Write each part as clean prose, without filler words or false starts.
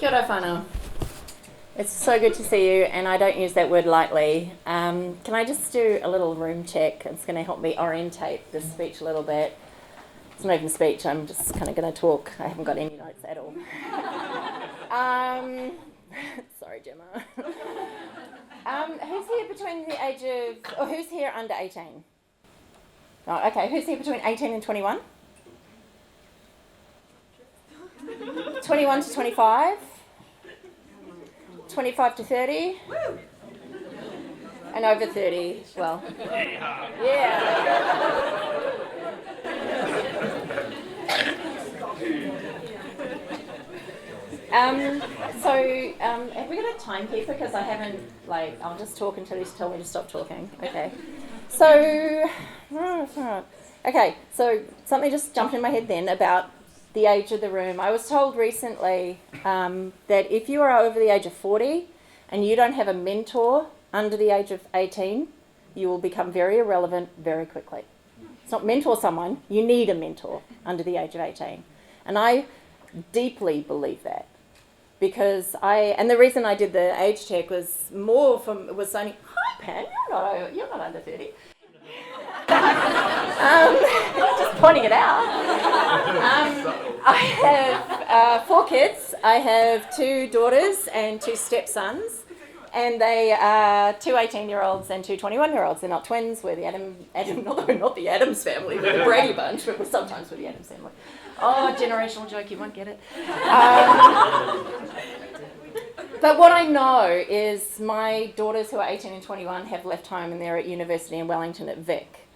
Kia ora whanau. It's so good to see you, and I don't use that word lightly. Can I just do a little room check? It's going to help me orientate this speech a little bit. It's not even a speech, I'm just kind of going to talk. I haven't got any notes at all. Sorry, Gemma. Who's here between the age of, or who's here under 18? Oh, okay, who's here between 18 and 21? 21 to 25? 25 to 30? And over 30, well. Yeah. Have we got a timekeeper? Because I haven't, I'll just talk until you tell me to stop talking. Okay. So something just jumped in my head then about the age of the room. I was told recently that if you are over the age of 40 and you don't have a mentor under the age of 18, you will become very irrelevant very quickly. It's not mentor someone, you need a mentor under the age of 18. And I deeply believe that. Because and the reason I did the age check was was only, hi Pam, you're not under 30. Just pointing it out. I have 4 kids. I have 2 daughters and 2 stepsons, and they are 2 18-year-olds and 2 21-year-olds. They're not twins. We're the not the Addams family. We're the Brady bunch, but sometimes we're the Addams family. Oh, generational joke, you won't get it. But what I know is my daughters who are 18 and 21 have left home and they're at university in Wellington at Vic.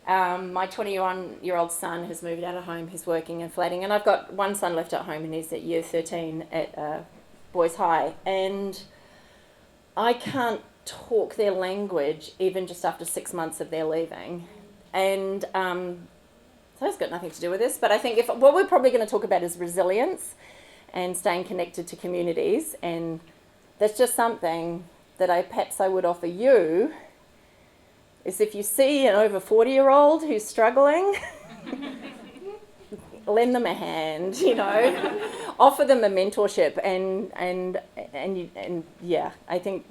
My 21-year-old son has moved out of home, he's working and flatting, and I've got one son left at home and he's at year 13 at Boys High, and I can't talk their language even just after 6 months of their leaving. And so it's got nothing to do with this, but I think what we're probably going to talk about is resilience and staying connected to communities, and that's just something that I would offer you, is if you see an over 40-year-old who's struggling, lend them a hand, offer them a mentorship, and yeah, I think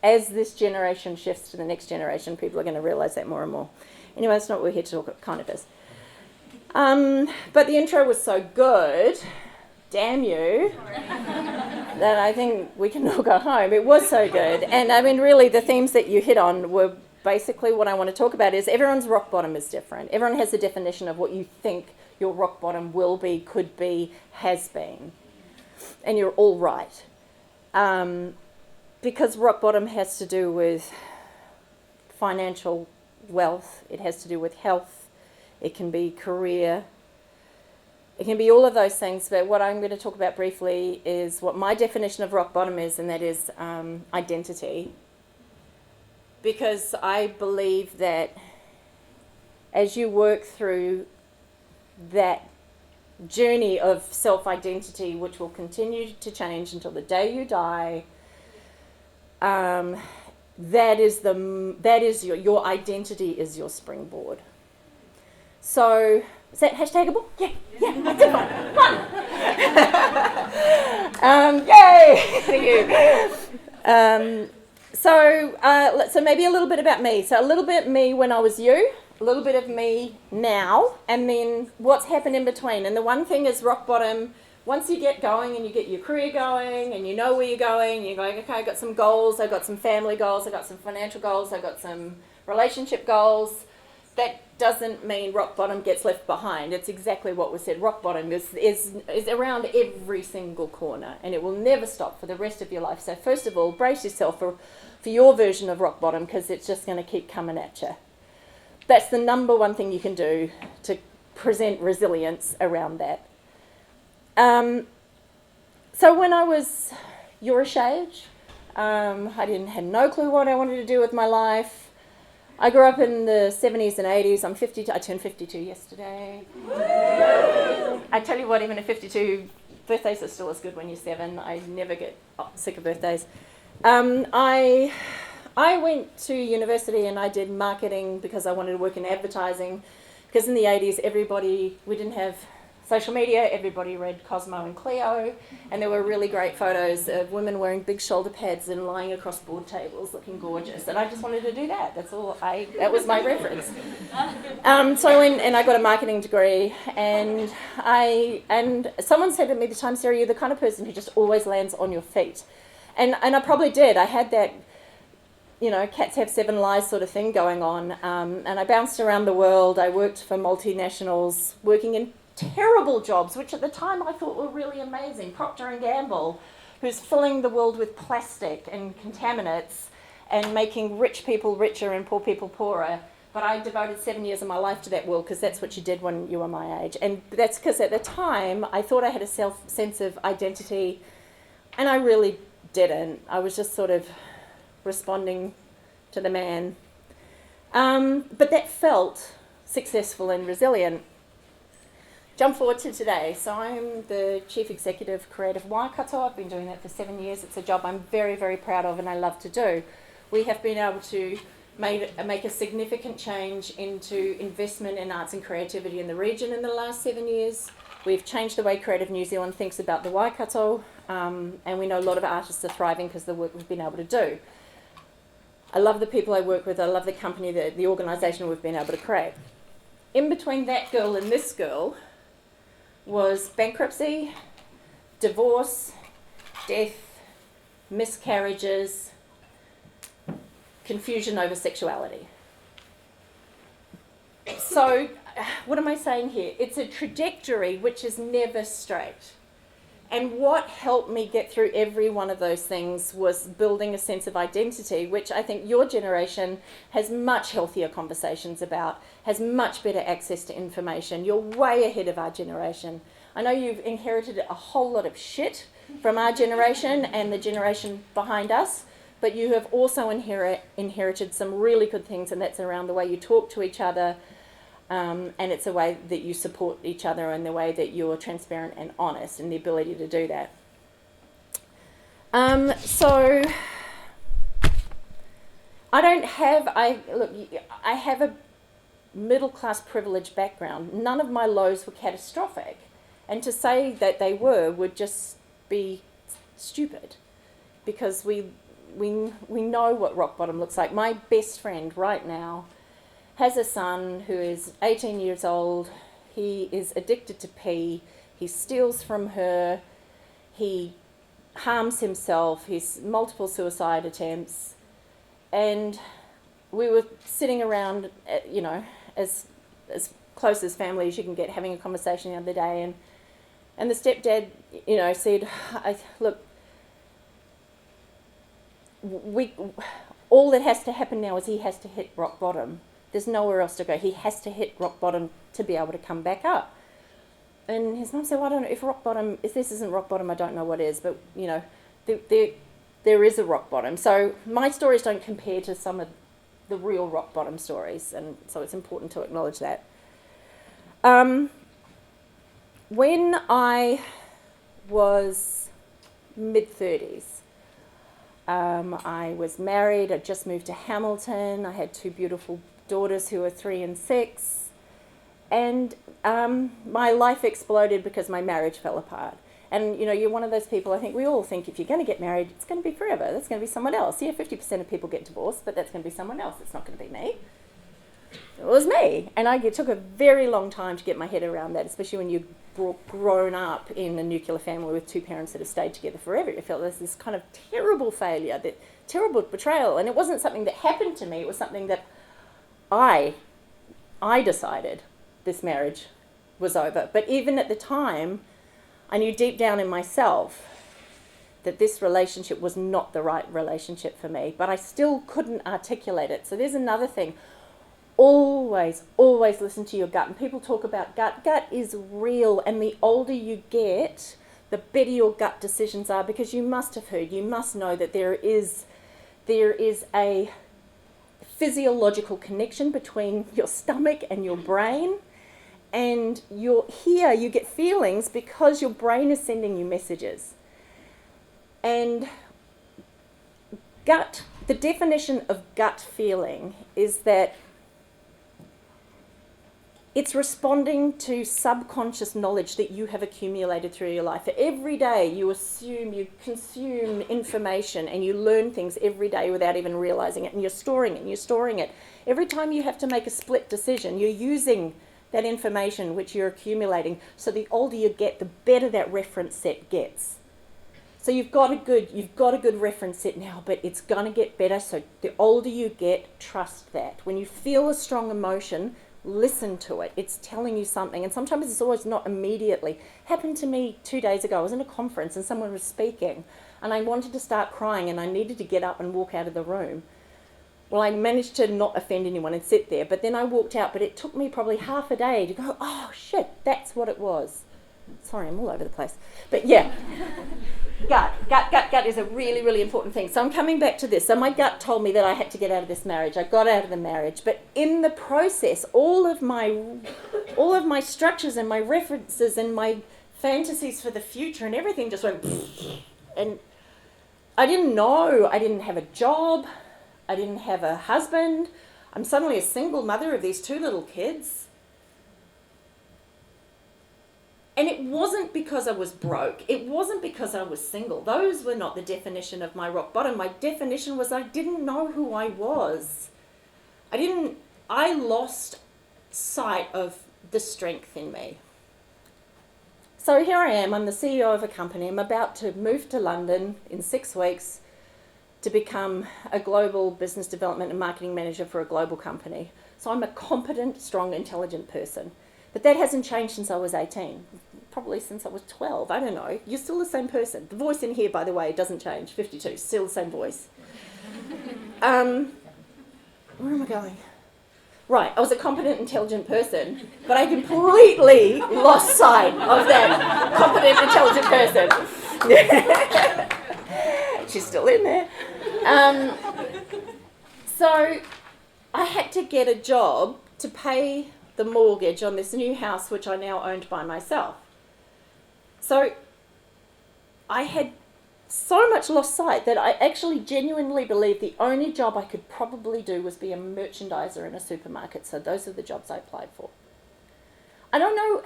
as this generation shifts to the next generation, people are going to realise that more and more. Anyway, that's not what we're here to talk about, it kind of is. But the intro was so good, damn you, that I think we can all go home. It was so good. And I mean, really, the themes that you hit on were basically what I want to talk about is everyone's rock bottom is different. Everyone has a definition of what you think your rock bottom will be, could be, has been. And you're all right. Because rock bottom has to do with financial wealth, it has to do with health, it can be career, it can be all of those things, but what I'm going to talk about briefly is what my definition of rock bottom is, and that is identity. Because I believe that as you work through that journey of self-identity, which will continue to change until the day you die, that is your identity is your springboard. So, is that hashtagable? Yeah, that's it, fun. Yay! Thank you. So maybe a little bit about me. So a little bit me when I was you, a little bit of me now, and then what's happened in between. And the one thing is rock bottom. Once you get going and you get your career going and you know where you're going, you're going, okay, I've got some goals, I've got some family goals, I've got some financial goals, I've got some relationship goals. That doesn't mean rock bottom gets left behind. It's exactly what was said. Rock bottom is around every single corner, and it will never stop for the rest of your life. So first of all, brace yourself for your version of rock bottom, because it's just going to keep coming at you. That's the number one thing you can do to present resilience around that. So when I was your age, I had no clue what I wanted to do with my life. I grew up in the 70s and 80s. I'm 52. I turned 52 yesterday. I tell you what, even at 52, birthdays are still as good when you're 7. I never get sick of birthdays. I went to university and I did marketing because I wanted to work in advertising. Because in the 80s, we didn't have social media, everybody read Cosmo and Cleo, and there were really great photos of women wearing big shoulder pads and lying across board tables looking gorgeous, and I just wanted to do that. That was my reference. And I got a marketing degree, and someone said to me at the time, Sarah, you're the kind of person who just always lands on your feet. And I probably did. I had that, cats have 7 lives sort of thing going on. And I bounced around the world. I worked for multinationals, working in terrible jobs, which at the time I thought were really amazing. Procter & Gamble, who's filling the world with plastic and contaminants and making rich people richer and poor people poorer. But I devoted 7 years of my life to that world because that's what you did when you were my age. And that's because at the time I thought I had a sense of identity, and I really didn't. I was just sort of responding to the man. But that felt successful and resilient. Jump forward to today. So I'm the Chief Executive of Creative Waikato. I've been doing that for 7 years. It's a job I'm very, very proud of and I love to do. We have been able to make a significant change into investment in arts and creativity in the region in the last 7 years. We've changed the way Creative New Zealand thinks about the Waikato, and we know a lot of artists are thriving because of the work we've been able to do. I love the people I work with. I love the company, the organisation we've been able to create. In between that girl and this girl was bankruptcy, divorce, death, miscarriages, confusion over sexuality. So, what am I saying here? It's a trajectory which is never straight. And what helped me get through every one of those things was building a sense of identity, which I think your generation has much healthier conversations about, has much better access to information. You're way ahead of our generation. I know you've inherited a whole lot of shit from our generation and the generation behind us, but you have also inherited some really good things, and that's around the way you talk to each other, and it's a way that you support each other and the way that you're transparent and honest and the ability to do that. So I have a middle-class privileged background. None of my lows were catastrophic. And to say that they were would just be stupid, because we know what rock bottom looks like. My best friend right now has a son who is 18 years old. He is addicted to pee. He steals from her. He harms himself. He's multiple suicide attempts. And we were sitting around, as close as family as you can get, having a conversation the other day, and the stepdad, said, look, all that has to happen now is he has to hit rock bottom. There's nowhere else to go. He has to hit rock bottom to be able to come back up. And his mum said, well, I don't know, if this isn't rock bottom, I don't know what is. But, there is a rock bottom. So my stories don't compare to some of the real rock bottom stories. And so it's important to acknowledge that. When I was mid-30s, I was married. I just moved to Hamilton. I had 2 beautiful daughters who were 3 and 6. And my life exploded because my marriage fell apart. And, you're one of those people, I think we all think if you're going to get married, it's going to be forever. That's going to be someone else. Yeah, 50% of people get divorced, but that's going to be someone else. It's not going to be me. It was me. And it took a very long time to get my head around that, especially when you've grown up in a nuclear family with 2 parents that have stayed together forever. You felt there's this kind of terrible failure, that terrible betrayal. And it wasn't something that happened to me. It was something that I decided this marriage was over. But even at the time, I knew deep down in myself that this relationship was not the right relationship for me, but I still couldn't articulate it. So there's another thing. Always listen to your gut. And people talk about gut. Gut is real, and the older you get, the better your gut decisions are, because you must have heard, you must know that there is a physiological connection between your stomach and your brain. And you get feelings because your brain is sending you messages. And the definition of gut feeling is that It's responding to subconscious knowledge that you have accumulated through your life. Every day you consume information and you learn things every day without even realizing it, and you're storing it. Every time you have to make a split decision, you're using that information which you're accumulating. So the older you get, the better that reference set gets. So you've got a good reference set now, but it's going to get better. So the older you get, trust that. When you feel a strong emotion, listen to it. It's telling you something. And sometimes it's always not immediately. Happened to me 2 days ago. I was in a conference and someone was speaking and I wanted to start crying and I needed to get up and walk out of the room. Well, I managed to not offend anyone and sit there, but then I walked out, but it took me probably half a day to go, oh shit, that's what it was. Sorry, I'm all over the place. But yeah, gut is a really, really important thing. So I'm coming back to this. So my gut told me that I had to get out of this marriage. I got out of the marriage, but in the process, all of my structures and my references and my fantasies for the future and everything just went, and I didn't know. I didn't have a job. I didn't have a husband. I'm suddenly a single mother of these 2 little kids. And it wasn't because I was broke. It wasn't because I was single. Those were not the definition of my rock bottom. My definition was I didn't know who I was. I lost sight of the strength in me. So here I am. I'm the CEO of a company. I'm about to move to London in 6 weeks to become a global business development and marketing manager for a global company. So I'm a competent, strong, intelligent person. But that hasn't changed since I was 18, probably since I was 12, I don't know. You're still the same person. The voice in here, by the way, doesn't change, 52, still the same voice. Where am I going? Right, I was a competent, intelligent person, but I completely lost sight of that competent, intelligent person. She's still in there. So I had to get a job to pay the mortgage on this new house, which I now owned by myself. So I had so much lost sight that I actually genuinely believed the only job I could probably do was be a merchandiser in a supermarket. So those are the jobs I applied for. I don't know,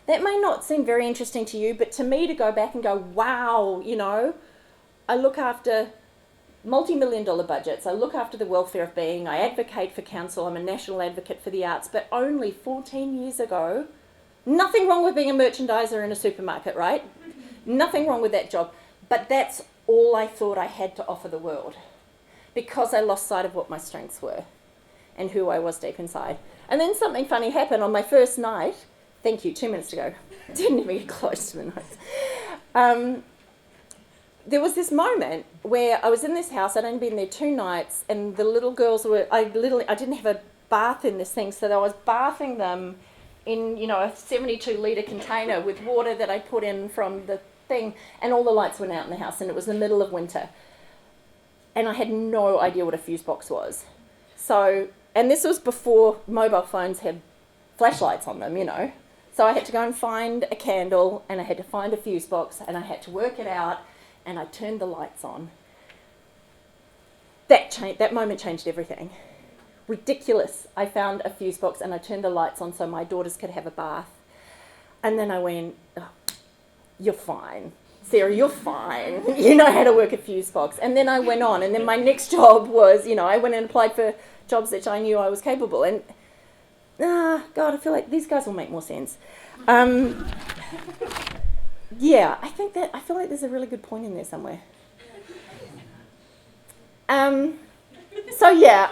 that may not seem very interesting to you, but to me to go back and go, wow, I look after multi-million-dollar budgets. I look after the welfare of being. I advocate for council. I'm a national advocate for the arts. But only 14 years ago, nothing wrong with being a merchandiser in a supermarket, right? Nothing wrong with that job. But that's all I thought I had to offer the world because I lost sight of what my strengths were and who I was deep inside. And then something funny happened on my first night. Thank you, 2 minutes ago. Didn't even get close to the notes. There was this moment where I was in this house. I'd only been there 2 nights, and the little girls I didn't have a bath in this thing, so I was bathing them in, a 72-litre container with water that I put in from the thing, and all the lights went out in the house, and it was the middle of winter. And I had no idea what a fuse box was. So, and this was before mobile phones had flashlights on them, So I had to go and find a candle, and I had to find a fuse box, and I had to work it out, and I turned the lights on. That moment changed everything. Ridiculous. I found a fuse box and I turned the lights on so my daughters could have a bath. And then I went, oh, you're fine. Sarah, you're fine. You know how to work a fuse box. And then I went on. And then my next job was, I went and applied for jobs that I knew I was capable. And, God, I feel like these guys will make more sense. Yeah, I feel like there's a really good point in there somewhere. So yeah,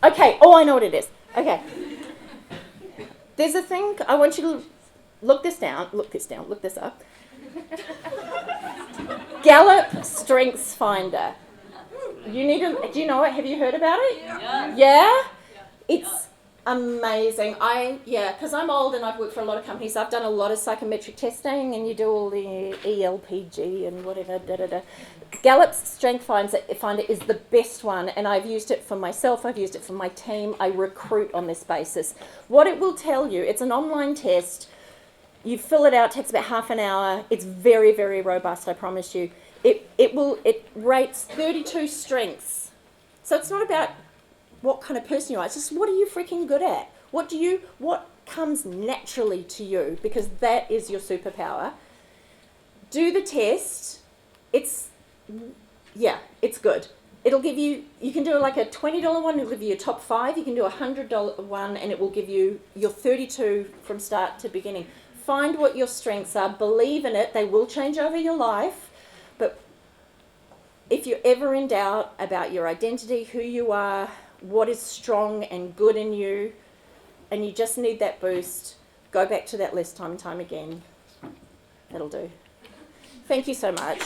okay, I know what it is. Okay. There's a thing, I want you to look this up. Gallup Strengths Finder. Do you know it? Have you heard about it? Yeah? It's amazing. Because I'm old and I've worked for a lot of companies. I've done a lot of psychometric testing, and you do all the ELPG and whatever. Gallup's Strength Finder is the best one, and I've used it for myself. I've used it for my team. I recruit on this basis. What it will tell you, it's an online test. You fill it out. It takes about half an hour. It's very, very robust. I promise you. It rates 32 strengths. So it's not about what kind of person you are. It's just, what are you freaking good at? What comes naturally to you, because that is your superpower. Do the test. It's good. It'll give you can do like a $20 one, it'll give you your top 5. You can do a $100 one and it will give you your 32 from start to beginning. Find what your strengths are, believe in it, they will change over your life. But if you're ever in doubt about your identity, who you are, what is strong and good in you, and you just need that boost, go back to that list time and time again. That'll do. Thank you so much.